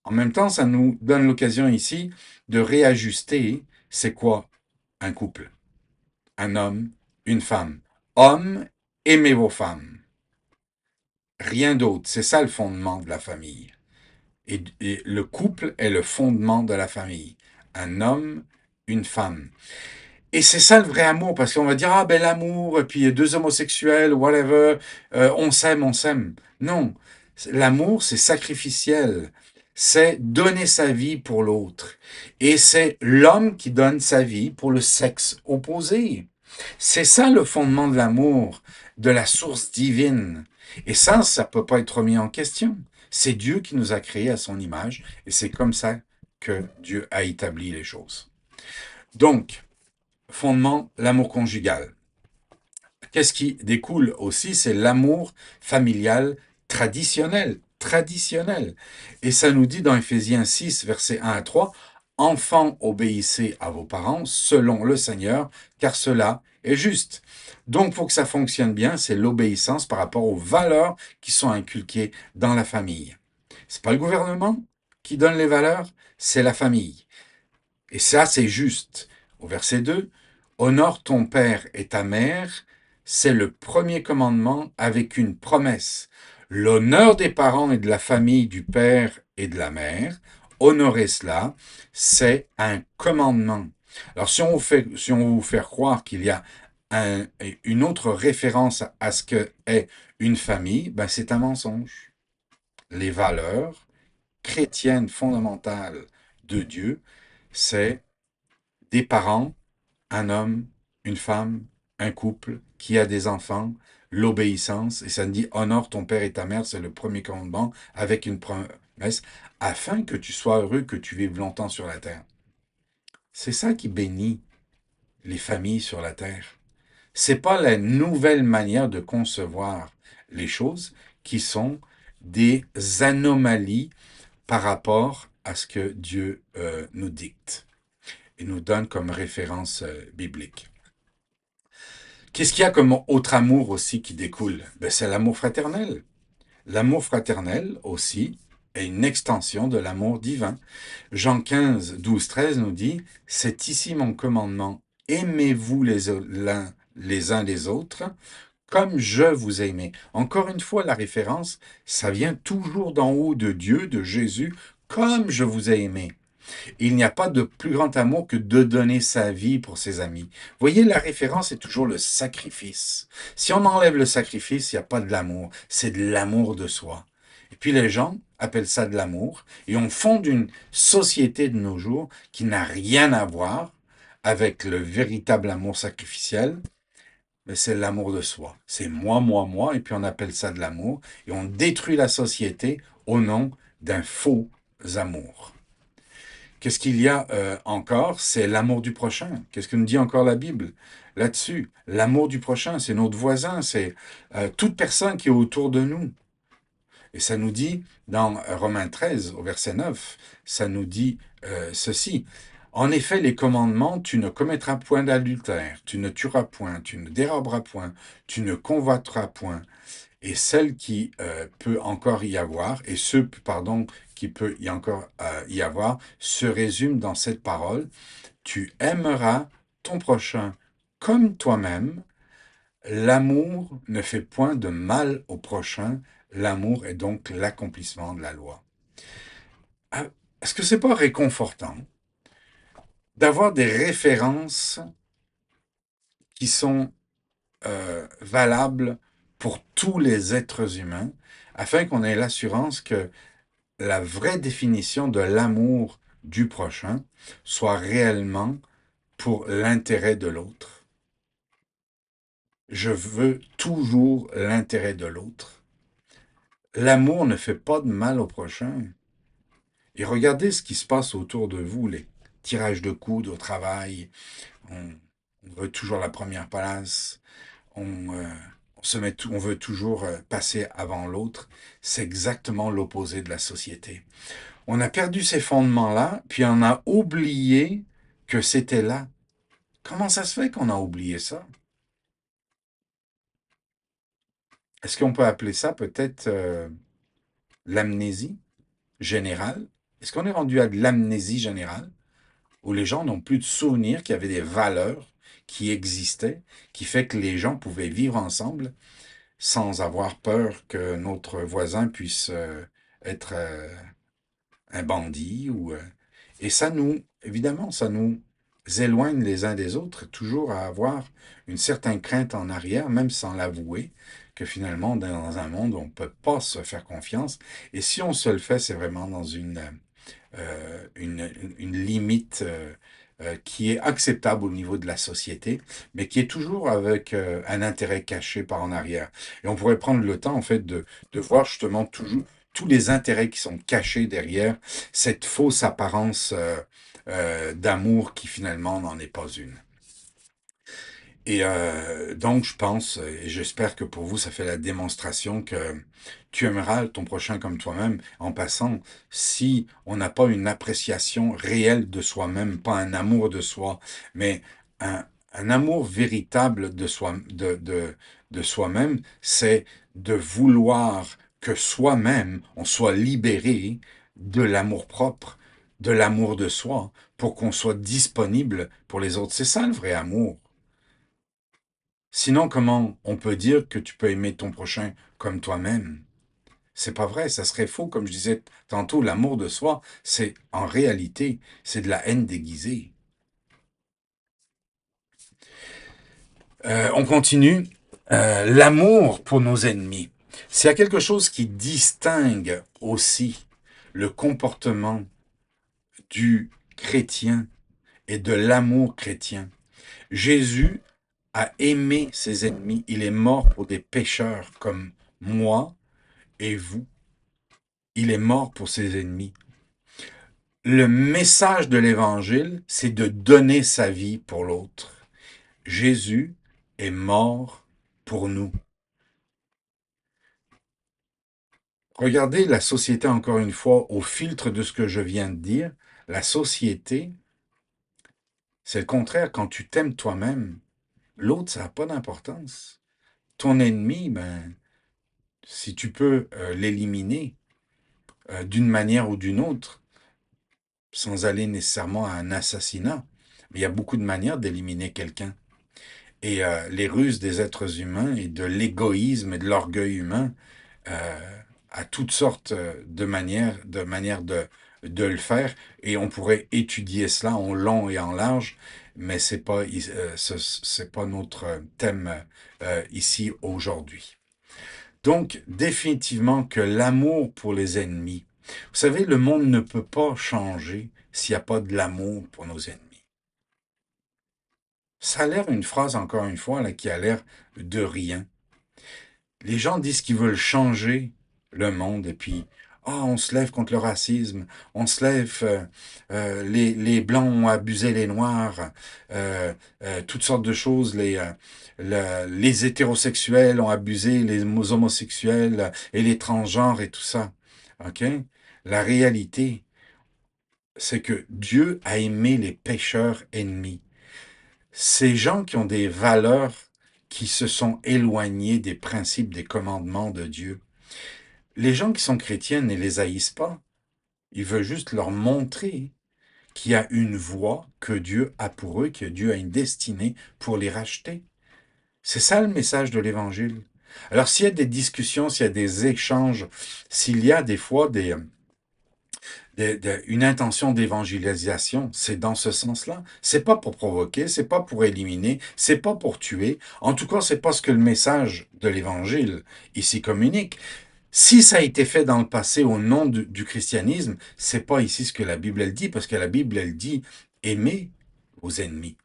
En même temps, ça nous donne l'occasion ici de réajuster, c'est quoi un couple? Un homme, une femme. Hommes, aimez vos femmes. rien d'autre. C'est ça le fondement de la famille. Et le couple est le fondement de la famille. Un homme, une femme. Et c'est ça le vrai amour, parce qu'on va dire, ah ben l'amour, et puis deux homosexuels, whatever, on s'aime, on s'aime. Non, l'amour, c'est sacrificiel. C'est donner sa vie pour l'autre. Et c'est l'homme qui donne sa vie pour le sexe opposé. C'est ça le fondement de l'amour, de la source divine. Et ça peut pas être remis en question. C'est Dieu qui nous a créés à son image, et c'est comme ça que Dieu a établi les choses. Donc, fondement, l'amour conjugal. Qu'est-ce qui découle aussi? C'est l'amour familial traditionnel. Traditionnel. Et ça nous dit dans Éphésiens 6, versets 1 à 3, Enfants, obéissez à vos parents selon le Seigneur, car cela est juste. Donc, pour que ça fonctionne bien, c'est l'obéissance par rapport aux valeurs qui sont inculquées dans la famille. C'est pas le gouvernement qui donne les valeurs, c'est la famille. Et ça, c'est juste. Au verset 2, Honore ton père et ta mère, c'est le premier commandement avec une promesse. L'honneur des parents et de la famille du père et de la mère, honorer cela, c'est un commandement. Alors, si on veut vous faire croire qu'il y a une autre référence à ce que est une famille, ben c'est un mensonge. Les valeurs chrétiennes fondamentales de Dieu, c'est des parents, un homme, une femme, un couple qui a des enfants, l'obéissance, et ça dit honore ton père et ta mère, c'est le premier commandement, avec une promesse, afin que tu sois heureux, que tu vives longtemps sur la terre. C'est ça qui bénit les familles sur la terre. C'est pas la nouvelle manière de concevoir les choses qui sont des anomalies par rapport à ce que Dieu nous dicte et nous donne comme référence biblique. Qu'est-ce qu'il y a comme autre amour aussi qui découle? Ben, c'est l'amour fraternel. L'amour fraternel aussi est une extension de l'amour divin. Jean 15, 12, 13 nous dit, c'est ici mon commandement, aimez-vous les uns les autres, comme je vous ai aimé. Encore une fois, la référence, ça vient toujours d'en haut de Dieu, de Jésus, comme je vous ai aimé. Il n'y a pas de plus grand amour que de donner sa vie pour ses amis. Vous voyez, la référence est toujours le sacrifice. Si on enlève le sacrifice, il n'y a pas de l'amour. C'est de l'amour de soi. Et puis les gens appellent ça de l'amour et on fonde une société de nos jours qui n'a rien à voir avec le véritable amour sacrificiel, mais c'est l'amour de soi. C'est moi, et puis on appelle ça de l'amour et on détruit la société au nom d'un faux amour. Qu'est-ce qu'il y a encore? C'est l'amour du prochain. Qu'est-ce que nous dit encore la Bible là-dessus? L'amour du prochain, c'est notre voisin, c'est toute personne qui est autour de nous. Et ça nous dit, dans Romains 13, au verset 9, ça nous dit ceci. En effet, les commandements, tu ne commettras point d'adultère, tu ne tueras point, tu ne déroberas point, tu ne convoiteras point, et celle qui peut encore y avoir, et ceux, pardon, qui peut y encore y avoir, se résume dans cette parole, tu aimeras ton prochain comme toi-même, l'amour ne fait point de mal au prochain, l'amour est donc l'accomplissement de la loi. Ah, est-ce que c'est pas réconfortant d'avoir des références qui sont valables pour tous les êtres humains, afin qu'on ait l'assurance que la vraie définition de l'amour du prochain soit réellement pour l'intérêt de l'autre. Je veux toujours l'intérêt de l'autre. L'amour ne fait pas de mal au prochain. Et regardez ce qui se passe autour de vous, les tirages de coudes au travail. On veut toujours la première place. On veut toujours passer avant l'autre. C'est exactement l'opposé de la société. On a perdu ces fondements-là, puis on a oublié que c'était là. Comment ça se fait qu'on a oublié ça? Est-ce qu'on peut appeler ça peut-être l'amnésie générale? Est-ce qu'on est rendu à de l'amnésie générale, où les gens n'ont plus de souvenirs qu'il y avait des valeurs qui existaient, qui fait que les gens pouvaient vivre ensemble? sans avoir peur que notre voisin puisse être un bandit et ça évidemment, ça nous éloigne les uns des autres, toujours à avoir une certaine crainte en arrière, même sans l'avouer, que finalement, on est dans un monde où on ne peut pas se faire confiance. Et si on se le fait, c'est vraiment dans une limite qui est acceptable au niveau de la société, mais qui est toujours avec un intérêt caché par en arrière. Et on pourrait prendre le temps, en fait, de voir justement toujours tous les intérêts qui sont cachés derrière cette fausse apparence d'amour qui finalement n'en est pas une. Et donc, je pense, et j'espère que pour vous, ça fait la démonstration que tu aimeras ton prochain comme toi-même. En passant, si on n'a pas une appréciation réelle de soi-même, pas un amour de soi, mais un amour véritable de soi-même, c'est de vouloir que soi-même, on soit libéré de l'amour-propre, de l'amour de soi, pour qu'on soit disponible pour les autres. C'est ça le vrai amour. Sinon, comment on peut dire que tu peux aimer ton prochain comme toi-même? C'est pas vrai, ça serait faux. Comme je disais tantôt, l'amour de soi, c'est en réalité, c'est de la haine déguisée. On continue. L'amour pour nos ennemis. S'il y a quelque chose qui distingue aussi le comportement du chrétien et de l'amour chrétien, Jésus a aimé ses ennemis. Il est mort pour des pécheurs comme moi et vous. Il est mort pour ses ennemis. Le message de l'Évangile, c'est de donner sa vie pour l'autre. Jésus est mort pour nous. Regardez la société encore une fois au filtre de ce que je viens de dire. La société, c'est le contraire. Quand tu t'aimes toi-même, l'autre, ça n'a pas d'importance. Ton ennemi, ben, si tu peux l'éliminer d'une manière ou d'une autre, sans aller nécessairement à un assassinat, mais il y a beaucoup de manières d'éliminer quelqu'un. Et les ruses des êtres humains et de l'égoïsme et de l'orgueil humain à toutes sortes de manières de le faire. Et on pourrait étudier cela en long et en large, mais c'est pas notre thème ici aujourd'hui. Donc, définitivement que l'amour pour les ennemis. Vous savez, le monde ne peut pas changer s'il n'y a pas de l'amour pour nos ennemis. Ça a l'air une phrase, encore une fois, là, qui a l'air de rien. Les gens disent qu'ils veulent changer le monde et puis, on se lève contre le racisme, on se lève, les Blancs ont abusé les Noirs, toutes sortes de choses, les hétérosexuels ont abusé les homosexuels et les transgenres et tout ça. OK? La réalité, c'est que Dieu a aimé les pécheurs ennemis. Ces gens qui ont des valeurs qui se sont éloignés des principes, des commandements de Dieu. Les gens qui sont chrétiens ne les haïssent pas. Ils veulent juste leur montrer qu'il y a une voie que Dieu a pour eux, que Dieu a une destinée pour les racheter. C'est ça le message de l'Évangile. Alors s'il y a des discussions, s'il y a des échanges, s'il y a des fois une intention d'évangélisation, c'est dans ce sens-là. C'est pas pour provoquer, c'est pas pour éliminer, c'est pas pour tuer. En tout cas, c'est pas ce que le message de l'Évangile ici communique. Si ça a été fait dans le passé au nom du christianisme, c'est pas ici ce que la Bible elle dit, parce que la Bible elle dit aimez vos ennemis.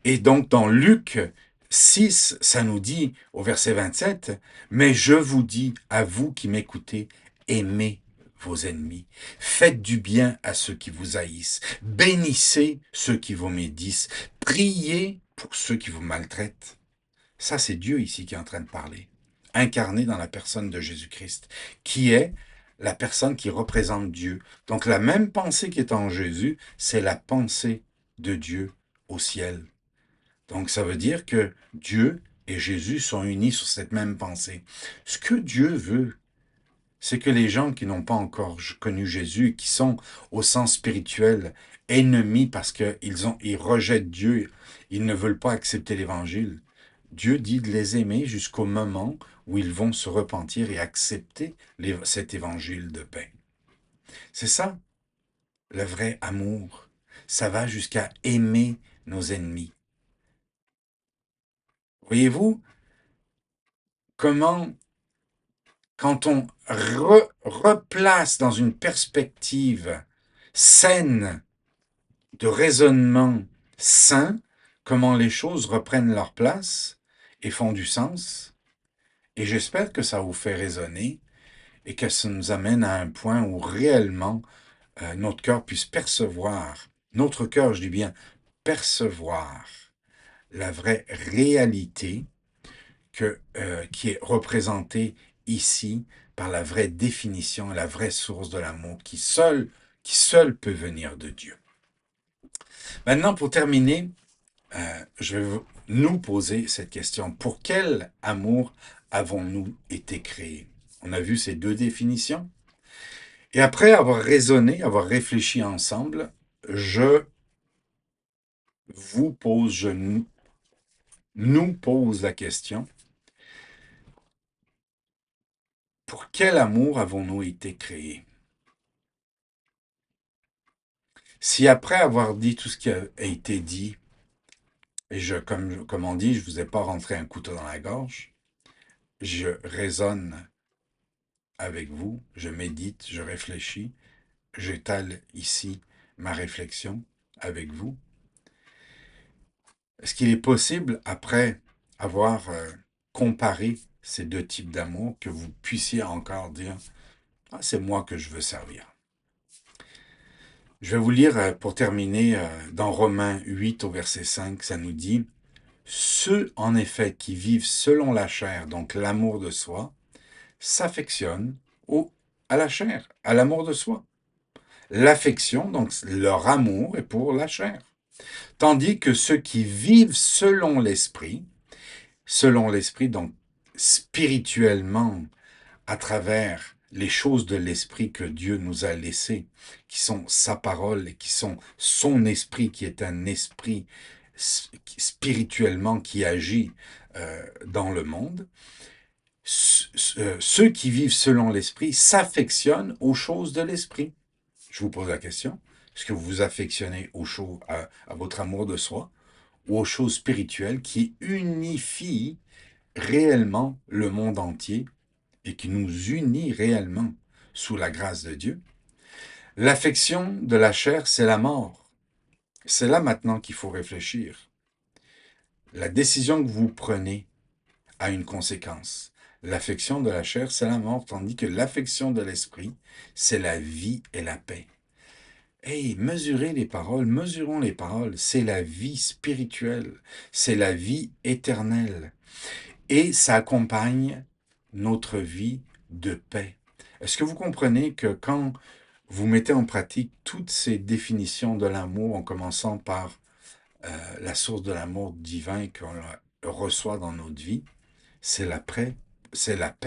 Et donc dans Luc 6, ça nous dit au verset 27, mais je vous dis à vous qui m'écoutez, aimez vos ennemis, faites du bien à ceux qui vous haïssent, bénissez ceux qui vous médisent, priez pour ceux qui vous maltraitent. Ça, c'est Dieu ici qui est en train de parler, incarné dans la personne de Jésus-Christ, qui est la personne qui représente Dieu. Donc la même pensée qui est en Jésus, c'est la pensée de Dieu au ciel. Donc ça veut dire que Dieu et Jésus sont unis sur cette même pensée. Ce que Dieu veut, c'est que les gens qui n'ont pas encore connu Jésus, qui sont au sens spirituel ennemis parce qu'ils rejettent Dieu, ils ne veulent pas accepter l'Évangile, Dieu dit de les aimer jusqu'au moment où ils vont se repentir et accepter cet évangile de paix. C'est ça, le vrai amour. Ça va jusqu'à aimer nos ennemis. Voyez-vous comment, quand on replace dans une perspective saine de raisonnement sain, comment les choses reprennent leur place et font du sens. Et j'espère que ça vous fait raisonner et que ça nous amène à un point où réellement notre cœur puisse percevoir, notre cœur, je dis bien, percevoir la vraie réalité qui est représentée ici par la vraie définition, la vraie source de l'amour qui seul peut venir de Dieu. Maintenant, pour terminer, je vais nous poser cette question. Pour quel amour avons-nous été créés? On a vu ces deux définitions. Et après avoir raisonné, avoir réfléchi ensemble, je vous pose, nous pose la question. Pour quel amour avons-nous été créés? Si après avoir dit tout ce qui a été dit, et comme on dit, je ne vous ai pas rentré un couteau dans la gorge, je raisonne avec vous, je médite, je réfléchis, j'étale ici ma réflexion avec vous. Est-ce qu'il est possible, après avoir comparé ces deux types d'amour, que vous puissiez encore dire « Ah, c'est moi que je veux servir ». Je vais vous lire, pour terminer, dans Romains 8 au verset 5, ça nous dit « Ceux, en effet, qui vivent selon la chair, donc l'amour de soi, s'affectionnent à la chair, à l'amour de soi. L'affection, donc leur amour, est pour la chair. Tandis que ceux qui vivent selon l'esprit, donc spirituellement, à travers les choses de l'esprit que Dieu nous a laissées, qui sont sa parole et qui sont son esprit, qui est un esprit spirituellement qui agit dans le monde, ceux qui vivent selon l'esprit s'affectionnent aux choses de l'esprit. Je vous pose la question, est-ce que vous vous affectionnez aux choses, à votre amour de soi, ou aux choses spirituelles qui unifient réellement le monde entier et qui nous unit réellement sous la grâce de Dieu? L'affection de la chair, c'est la mort. C'est là maintenant qu'il faut réfléchir. La décision que vous prenez a une conséquence. L'affection de la chair, c'est la mort, tandis que l'affection de l'esprit, c'est la vie et la paix. Hey, mesurons les paroles, c'est la vie spirituelle, c'est la vie éternelle. Et ça accompagne notre vie de paix. Est-ce que vous comprenez que quand vous mettez en pratique toutes ces définitions de l'amour, en commençant par la source de l'amour divin qu'on reçoit dans notre vie, c'est la paix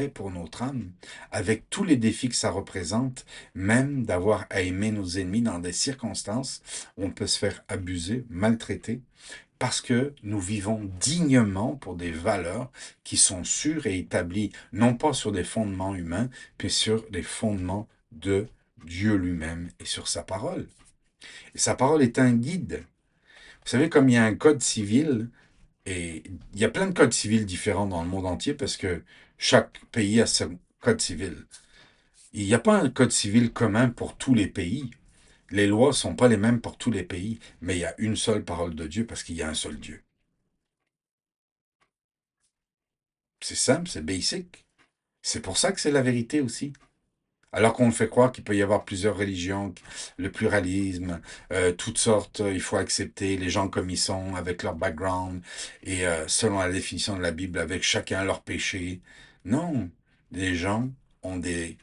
pour notre âme, avec tous les défis que ça représente, même d'avoir à aimer nos ennemis dans des circonstances où on peut se faire abuser, maltraiter, parce que nous vivons dignement pour des valeurs qui sont sûres et établies, non pas sur des fondements humains, mais sur des fondements de Dieu lui-même et sur sa parole. Et sa parole est un guide. Vous savez, comme il y a un code civil, et il y a plein de codes civils différents dans le monde entier parce que chaque pays a son code civil. Il n'y a pas un code civil commun pour tous les pays. Les lois ne sont pas les mêmes pour tous les pays, mais il y a une seule parole de Dieu parce qu'il y a un seul Dieu. C'est simple, c'est basic. C'est pour ça que c'est la vérité aussi. Alors qu'on fait croire qu'il peut y avoir plusieurs religions, le pluralisme, toutes sortes, il faut accepter les gens comme ils sont, avec leur background, et selon la définition de la Bible, avec chacun leur péché. Non, les gens ont des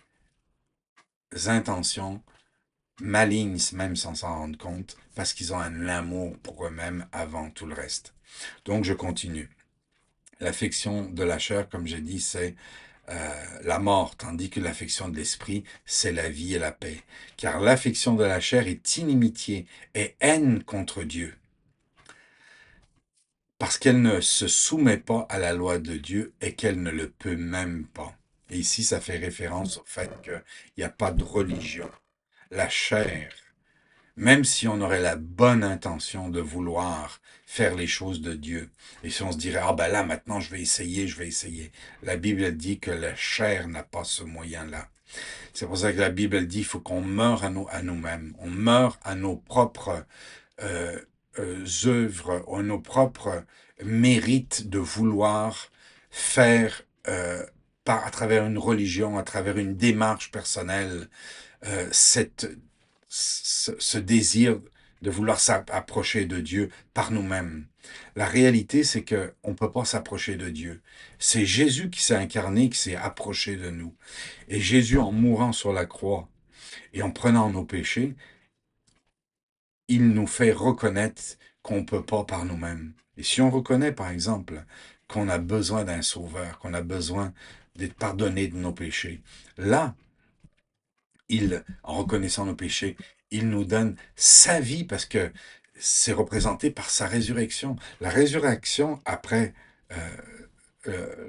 intentions malignes, même sans s'en rendre compte, parce qu'ils ont un amour pour eux-mêmes avant tout le reste. Donc je continue. L'affection de la chair, comme j'ai dit, c'est la mort, tandis que l'affection de l'esprit, c'est la vie et la paix. Car l'affection de la chair est inimitié et haine contre Dieu. parce qu'elle ne se soumet pas à la loi de Dieu et qu'elle ne le peut même pas. Et ici, ça fait référence au fait qu'il n'y a pas de religion. La chair, même si on aurait la bonne intention de vouloir faire les choses de Dieu, et si on se dirait, ah ben là, maintenant, je vais essayer. La Bible elle dit que la chair n'a pas ce moyen-là. C'est pour ça que la Bible elle dit, il faut qu'on meure à nous-mêmes. On meurt à nos propres euh, œuvres, à nos propres mérites de vouloir faire, à travers une religion, à travers une démarche personnelle, ce désir de vouloir s'approcher de Dieu par nous-mêmes. La réalité, c'est que on peut pas s'approcher de Dieu. C'est Jésus qui s'est incarné, qui s'est approché de nous. Et Jésus, en mourant sur la croix et en prenant nos péchés, il nous fait reconnaître qu'on peut pas par nous-mêmes. Et si on reconnaît, par exemple, qu'on a besoin d'un sauveur, qu'on a besoin d'être pardonné de nos péchés, là, en reconnaissant nos péchés, il nous donne sa vie parce que c'est représenté par sa résurrection. La résurrection après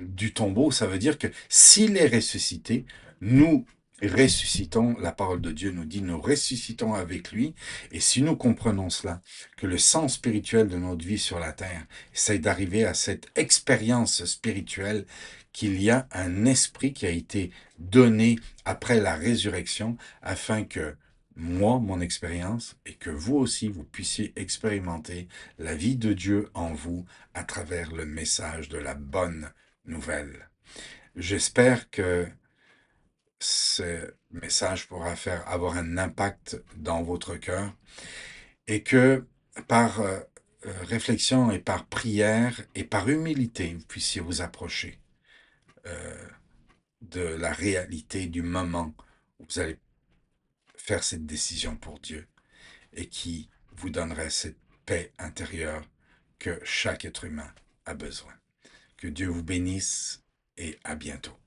du tombeau, ça veut dire que s'il est ressuscité, nous ressuscitons, la parole de Dieu nous dit, nous ressuscitons avec lui. Et si nous comprenons cela, que le sens spirituel de notre vie sur la terre, c'est d'arriver à cette expérience spirituelle qu'il y a un esprit qui a été donné après la résurrection afin que moi, mon expérience, et que vous aussi, vous puissiez expérimenter la vie de Dieu en vous à travers le message de la bonne nouvelle. J'espère que ce message pourra avoir un impact dans votre cœur et que par réflexion et par prière et par humilité, vous puissiez vous approcher euh, de la réalité du moment où vous allez faire cette décision pour Dieu et qui vous donnerait cette paix intérieure que chaque être humain a besoin. Que Dieu vous bénisse et à bientôt.